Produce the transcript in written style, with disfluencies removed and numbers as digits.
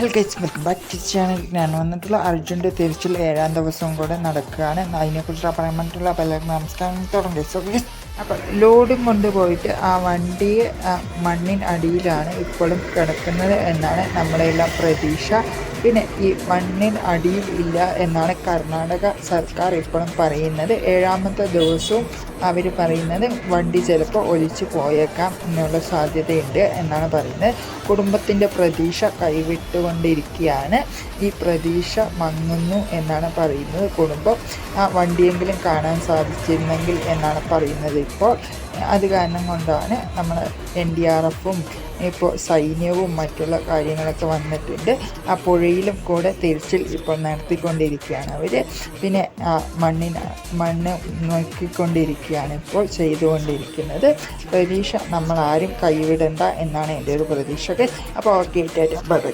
Hello guys, welcome back to channel. ഞാൻ വന്നിട്ടുള്ള അർജുൻ്റെ തിരിച്ചിൽ 7ാം ദിവസവും കൂടെ നടക്കുകയാണ്. അതിനെക്കുറിച്ച് പറയാൻ വേണ്ടിയിട്ടുള്ള പലർക്കും നമസ്കാരം തുടങ്ങി. അപ്പോൾ ലോഡും കൊണ്ടുപോയിട്ട് ആ വണ്ടി മണ്ണിൻ അടിയിലാണ് ഇപ്പോഴും കിടക്കുന്നത് എന്നാണ് നമ്മളെല്ലാം പ്രതീക്ഷ. പിന്നെ ഈ മണ്ണിൻ അടിയിൽ ഇല്ല എന്നാണ് കർണാടക സർക്കാർ ഇപ്പോഴും പറയുന്നത്. 7ാമത്തെ ദിവസവും അവർ പറയുന്നത് വണ്ടി ചിലപ്പോൾ ഒലിച്ചു പോയേക്കാം എന്നുള്ള സാധ്യതയുണ്ട് എന്നാണ് പറയുന്നത്. കുടുംബത്തിൻ്റെ പ്രതീക്ഷ കൈവിട്ടുകൊണ്ടിരിക്കുകയാണ്. ഈ പ്രതീക്ഷ മങ്ങുന്നു എന്നാണ് പറയുന്നത്. കുടുംബം ആ വണ്ടിയെങ്കിലും കാണാൻ സാധിച്ചിരുന്നെങ്കിൽ എന്നാണ് പറയുന്നത്. ഇപ്പോൾ അത് കാരണം കൊണ്ടാണ് നമ്മൾ NDRFും ഇപ്പോൾ സൈന്യവും മറ്റുള്ള കാര്യങ്ങളൊക്കെ വന്നിട്ടുണ്ട്. ആ പുഴയിലും കൂടെ തിരച്ചിൽ ഇപ്പോൾ നടത്തിക്കൊണ്ടിരിക്കുകയാണ് അവർ. പിന്നെ മണ്ണ് നോക്കിക്കൊണ്ടിരിക്കുകയാണ് ഇപ്പോൾ ചെയ്തുകൊണ്ടിരിക്കുന്നത്. പ്രതീക്ഷ നമ്മളാരും കൈവിടണ്ട എന്നാണ് എൻ്റെ ഒരു പ്രതീക്ഷ. അപ്പോൾ ഓക്കെ, ബൈ ബൈ.